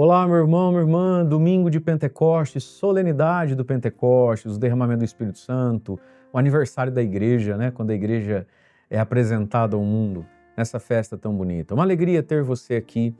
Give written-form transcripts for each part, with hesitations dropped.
Olá, meu irmão, minha irmã, domingo de Pentecostes, solenidade do Pentecostes, o derramamento do Espírito Santo, o aniversário da igreja, né? Quando a igreja é apresentada ao mundo nessa festa tão bonita. Uma alegria ter você aqui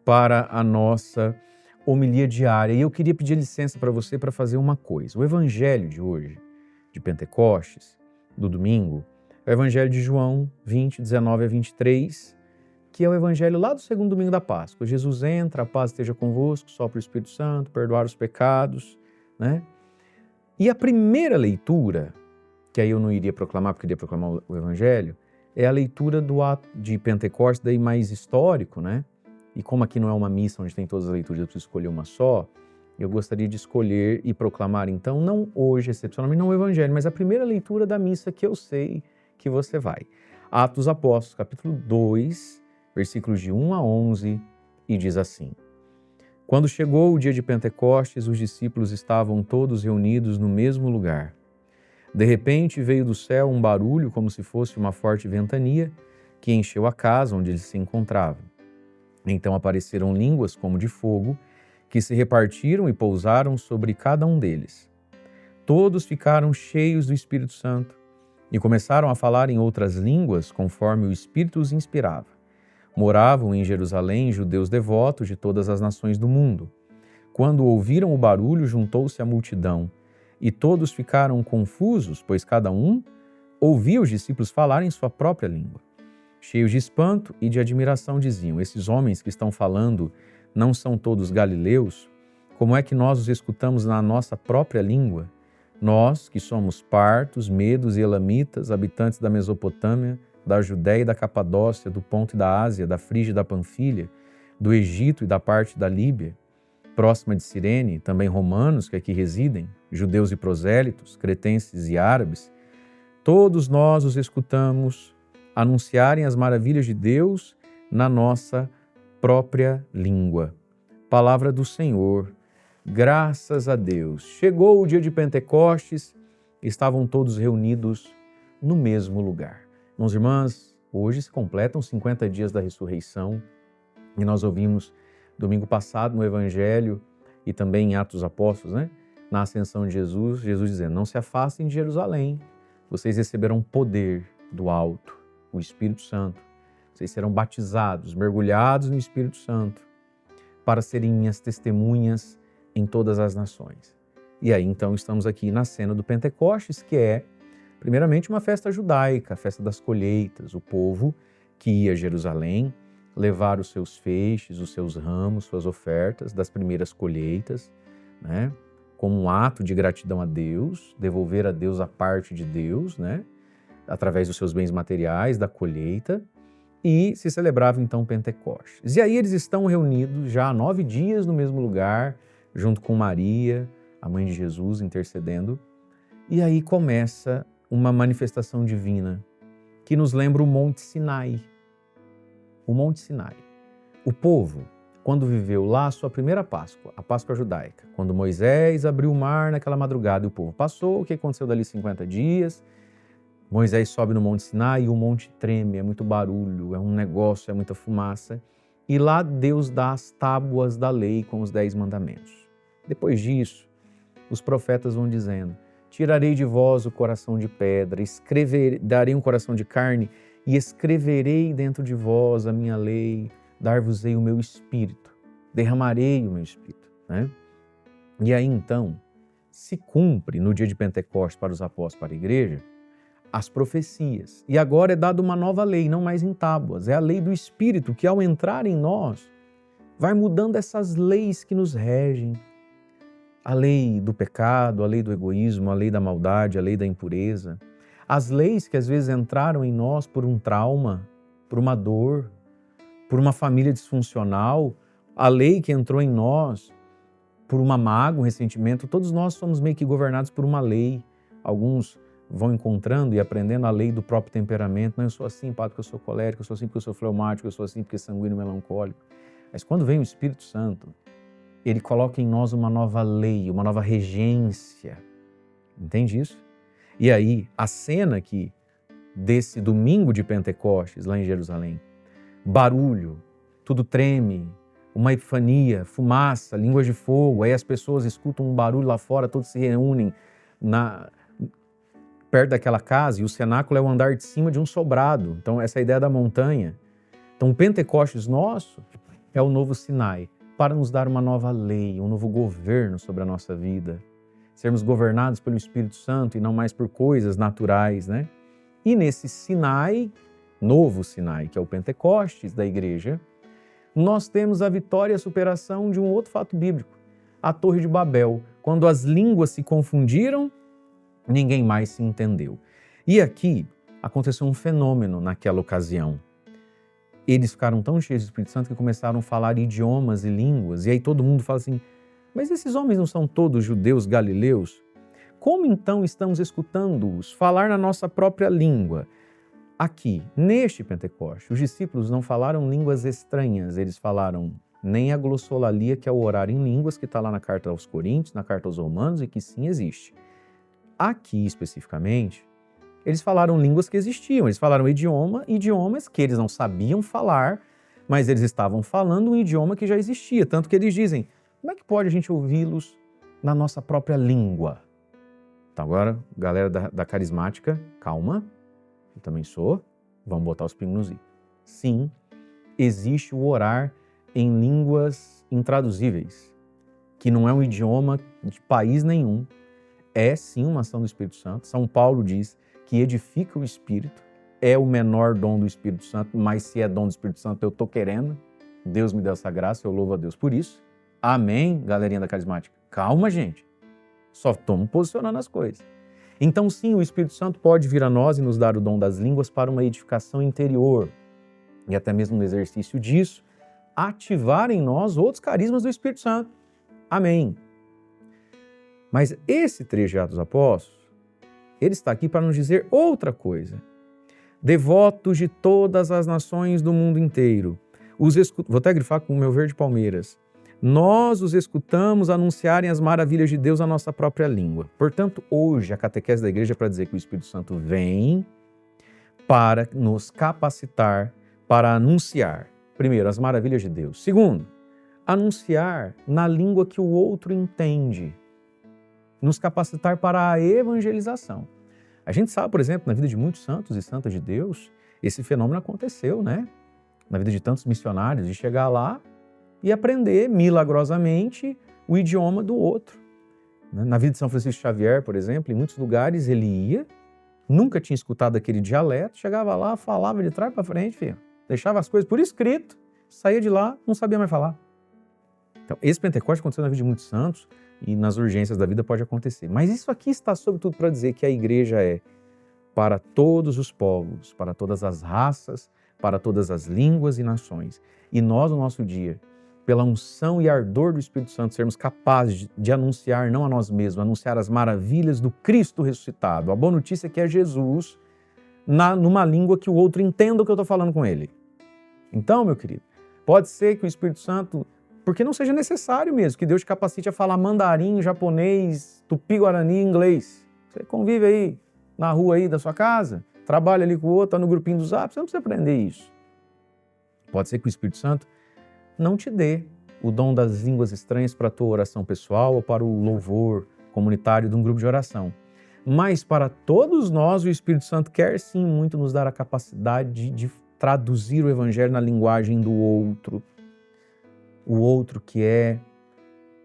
para a nossa homilia diária. E eu queria pedir licença para você para fazer uma coisa. O evangelho de hoje, de Pentecostes, do domingo, é o evangelho de João 20, 19 a 23, que é o evangelho lá do segundo domingo da Páscoa. Jesus entra, a paz esteja convosco, sopra o Espírito Santo, perdoar os pecados, né? E a primeira leitura, que aí eu não iria proclamar, porque eu iria proclamar o evangelho, é a leitura do ato de Pentecostes, daí mais histórico, né? E como aqui não é uma missa onde tem todas as leituras, eu preciso escolher uma só, eu gostaria de escolher e proclamar, então, não hoje, excepcionalmente, não o evangelho, mas a primeira leitura da missa que eu sei que você vai. Atos dos Apóstolos, capítulo 2, versículos de 1 a 11, e diz assim: Quando chegou o dia de Pentecostes, os discípulos estavam todos reunidos no mesmo lugar. De repente veio do céu um barulho como se fosse uma forte ventania que encheu a casa onde eles se encontravam. Então apareceram línguas como de fogo que se repartiram e pousaram sobre cada um deles. Todos ficaram cheios do Espírito Santo e começaram a falar em outras línguas conforme o Espírito os inspirava. Moravam em Jerusalém judeus devotos de todas as nações do mundo. Quando ouviram o barulho, juntou-se a multidão, e todos ficaram confusos, pois cada um ouvia os discípulos falar em sua própria língua. Cheios de espanto e de admiração diziam: esses homens que estão falando não são todos galileus? Como é que nós os escutamos na nossa própria língua? Nós, que somos partos, medos e elamitas, habitantes da Mesopotâmia, da Judéia e da Capadócia, do Ponto e da Ásia, da Frígia e da Panfilha, do Egito e da parte da Líbia, próxima de Cirene, também romanos que aqui residem, judeus e prosélitos, cretenses e árabes, todos nós os escutamos anunciarem as maravilhas de Deus na nossa própria língua. Palavra do Senhor, graças a Deus. Chegou o dia de Pentecostes, estavam todos reunidos no mesmo lugar. Irmãos e irmãs, hoje se completam 50 dias da ressurreição e nós ouvimos domingo passado no Evangelho e também em Atos dos Apóstolos, né? Na ascensão de Jesus, Jesus dizendo: não se afastem de Jerusalém, vocês receberão poder do alto, o Espírito Santo. Vocês serão batizados, mergulhados no Espírito Santo para serem minhas testemunhas em todas as nações. E aí então estamos aqui na cena do Pentecostes, que é primeiramente uma festa judaica, a festa das colheitas, o povo que ia a Jerusalém levar os seus feixes, os seus ramos, suas ofertas das primeiras colheitas, né? Como um ato de gratidão a Deus, devolver a Deus a parte de Deus, né? Através dos seus bens materiais, da colheita, e se celebrava então Pentecostes. E aí eles estão reunidos já há 9 dias no mesmo lugar, junto com Maria, a mãe de Jesus, intercedendo, e aí começa uma manifestação divina que nos lembra o Monte Sinai. O Monte Sinai. O povo, quando viveu lá a sua primeira Páscoa, a Páscoa judaica, quando Moisés abriu o mar naquela madrugada e o povo passou, o que aconteceu dali 50 dias? Moisés sobe no Monte Sinai e o monte treme, é muito barulho, é um negócio, é muita fumaça. E lá Deus dá as tábuas da lei com os 10 mandamentos. Depois disso, os profetas vão dizendo: tirarei de vós o coração de pedra, darei um coração de carne e escreverei dentro de vós a minha lei, dar-vos-ei o meu espírito, derramarei o meu espírito. Né? E aí então se cumpre no dia de Pentecostes para os apóstolos, para a igreja, as profecias. E agora é dada uma nova lei, não mais em tábuas, é a lei do Espírito que ao entrar em nós vai mudando essas leis que nos regem. A lei do pecado, a lei do egoísmo, a lei da maldade, a lei da impureza. As leis que às vezes entraram em nós por um trauma, por uma dor, por uma família disfuncional. A lei que entrou em nós por uma mágoa, um ressentimento. Todos nós somos meio que governados por uma lei. Alguns vão encontrando e aprendendo a lei do próprio temperamento. Não, eu sou assim, porque eu sou colérico, eu sou assim porque eu sou fleumático, eu sou assim porque sanguíneo melancólico. Mas quando vem o Espírito Santo, ele coloca em nós uma nova lei, uma nova regência. Entende isso? E aí, a cena aqui desse domingo de Pentecostes, lá em Jerusalém, barulho, tudo treme, uma epifania, fumaça, línguas de fogo, aí as pessoas escutam um barulho lá fora, todos se reúnem perto daquela casa, e o cenáculo é o andar de cima de um sobrado. Então, essa é a ideia da montanha. Então, o Pentecostes nosso é o novo Sinai, para nos dar uma nova lei, um novo governo sobre a nossa vida. Sermos governados pelo Espírito Santo e não mais por coisas naturais, né? E nesse Sinai, novo Sinai, que é o Pentecostes da igreja, nós temos a vitória e a superação de um outro fato bíblico, a Torre de Babel. Quando as línguas se confundiram, ninguém mais se entendeu. E aqui aconteceu um fenômeno naquela ocasião. Eles ficaram tão cheios do Espírito Santo que começaram a falar idiomas e línguas. E aí todo mundo fala assim, mas esses homens não são todos judeus galileus? Como então estamos escutando-os falar na nossa própria língua? Aqui, neste Pentecoste, os discípulos não falaram línguas estranhas, eles falaram nem a glossolalia, que é o orar em línguas, que está lá na carta aos Coríntios, na carta aos Romanos, e que sim existe. Aqui, especificamente, eles falaram línguas que existiam, eles falaram idiomas que eles não sabiam falar, mas eles estavam falando um idioma que já existia, tanto que eles dizem, como é que pode a gente ouvi-los na nossa própria língua? Então agora, galera da carismática, calma, eu também sou, vamos botar os pingos nos i. Sim, existe o orar em línguas intraduzíveis, que não é um idioma de país nenhum, é sim uma ação do Espírito Santo. São Paulo diz que edifica o Espírito, é o menor dom do Espírito Santo, mas se é dom do Espírito Santo eu estou querendo, Deus me deu essa graça, eu louvo a Deus por isso. Amém, galerinha da carismática? Calma, gente, só estamos posicionando as coisas. Então sim, o Espírito Santo pode vir a nós e nos dar o dom das línguas para uma edificação interior e até mesmo no exercício disso, ativar em nós outros carismas do Espírito Santo. Amém. Mas esse trecho de Atos dos Apóstolos, ele está aqui para nos dizer outra coisa. Devotos de todas as nações do mundo inteiro. Vou até grifar com o meu verde Palmeiras. Nós os escutamos anunciarem as maravilhas de Deus na nossa própria língua. Portanto, hoje a catequese da igreja é para dizer que o Espírito Santo vem para nos capacitar para anunciar, primeiro, as maravilhas de Deus. Segundo, anunciar na língua que o outro entende. Nos capacitar para a evangelização. A gente sabe, por exemplo, na vida de muitos santos e santas de Deus, esse fenômeno aconteceu, né? Na vida de tantos missionários, de chegar lá e aprender milagrosamente o idioma do outro. Na vida de São Francisco Xavier, por exemplo, em muitos lugares ele ia, nunca tinha escutado aquele dialeto, chegava lá, falava de trás para frente, filho, deixava as coisas por escrito, saía de lá, não sabia mais falar. Então, esse Pentecostes aconteceu na vida de muitos santos e nas urgências da vida pode acontecer. Mas isso aqui está sobretudo para dizer que a igreja é para todos os povos, para todas as raças, para todas as línguas e nações. E nós, no nosso dia, pela unção e ardor do Espírito Santo, sermos capazes de anunciar, não a nós mesmos, anunciar as maravilhas do Cristo ressuscitado. A boa notícia é que é Jesus numa língua que o outro entenda o que eu estou falando com ele. Então, meu querido, pode ser que o Espírito Santo, porque não seja necessário mesmo, que Deus te capacite a falar mandarim, japonês, tupi-guarani, inglês. Você convive aí na rua aí da sua casa, trabalha ali com o outro, está no grupinho do Zap, você não precisa aprender isso. Pode ser que o Espírito Santo não te dê o dom das línguas estranhas para a tua oração pessoal ou para o louvor comunitário de um grupo de oração. Mas para todos nós, o Espírito Santo quer sim muito nos dar a capacidade de traduzir o Evangelho na linguagem do outro. O outro que é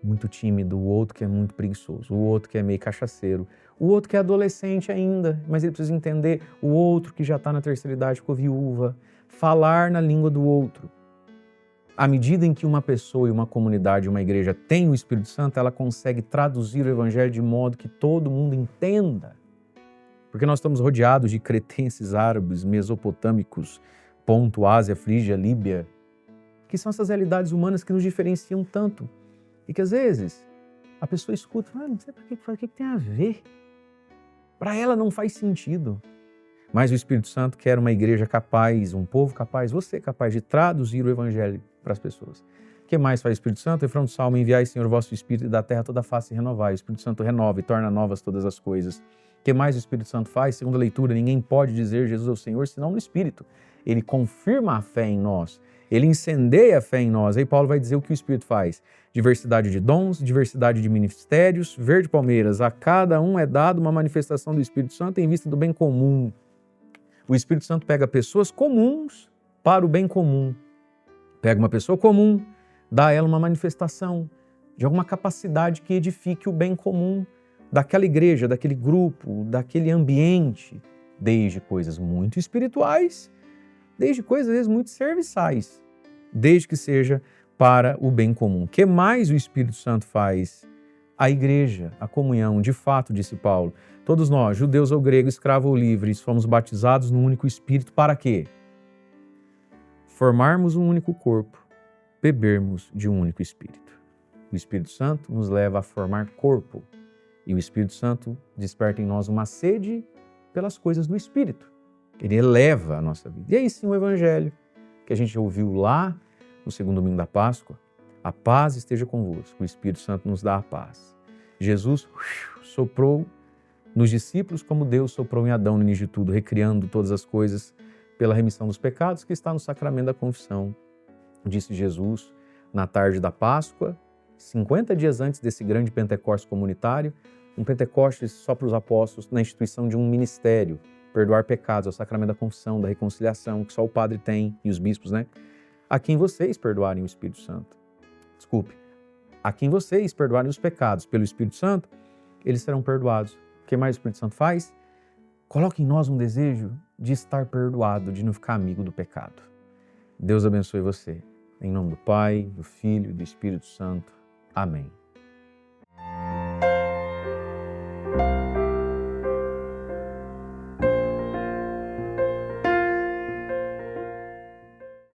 muito tímido, o outro que é muito preguiçoso, o outro que é meio cachaceiro, o outro que é adolescente ainda, mas ele precisa entender, o outro que já está na terceira idade, ficou viúva, falar na língua do outro. À medida em que uma pessoa e uma comunidade, uma igreja tem o Espírito Santo, ela consegue traduzir o Evangelho de modo que todo mundo entenda. Porque nós estamos rodeados de cretenses árabes, mesopotâmicos, Ponto, Ásia, Frígia, Líbia, que são essas realidades humanas que nos diferenciam tanto. E que às vezes a pessoa escuta e fala, não sei o que tem a ver. Para ela não faz sentido. Mas o Espírito Santo quer uma igreja capaz, um povo capaz, você capaz de traduzir o Evangelho para as pessoas. O que mais faz o Espírito Santo? Refrão do Salmo, enviai, Senhor, o vosso Espírito e da terra toda a face renovai. O Espírito Santo renova e torna novas todas as coisas. O que mais o Espírito Santo faz? Segundo a leitura, ninguém pode dizer Jesus é o Senhor, senão no Espírito. Ele confirma a fé em nós. Ele incendeia a fé em nós. Aí Paulo vai dizer o que o Espírito faz. Diversidade de dons, diversidade de ministérios, verde palmeiras. A cada um é dado uma manifestação do Espírito Santo em vista do bem comum. O Espírito Santo pega pessoas comuns para o bem comum. Pega uma pessoa comum, dá a ela uma manifestação de alguma capacidade que edifique o bem comum daquela igreja, daquele grupo, daquele ambiente, desde coisas muito espirituais, desde coisas às vezes muito serviçais, desde que seja para o bem comum. O que mais o Espírito Santo faz? A igreja, a comunhão, de fato, disse Paulo. Todos nós, judeus ou gregos, escravos ou livres, fomos batizados num único Espírito para quê? Formarmos um único corpo, bebermos de um único Espírito. O Espírito Santo nos leva a formar corpo e o Espírito Santo desperta em nós uma sede pelas coisas do Espírito. Ele eleva a nossa vida. E aí sim o Evangelho, que a gente ouviu lá no segundo domingo da Páscoa, a paz esteja convosco, o Espírito Santo nos dá a paz. Jesus soprou nos discípulos como Deus soprou em Adão no início de tudo, recriando todas as coisas pela remissão dos pecados que está no sacramento da confissão. Disse Jesus na tarde da Páscoa, 50 dias antes desse grande Pentecostes comunitário, um Pentecostes só para os apóstolos na instituição de um ministério, perdoar pecados, é o sacramento da confissão, da reconciliação, que só o padre tem e os bispos, né? A quem vocês perdoarem o Espírito Santo. Desculpe. A quem vocês perdoarem os pecados pelo Espírito Santo, eles serão perdoados. O que mais o Espírito Santo faz? Coloca em nós um desejo de estar perdoado, de não ficar amigo do pecado. Deus abençoe você. Em nome do Pai, do Filho e do Espírito Santo. Amém.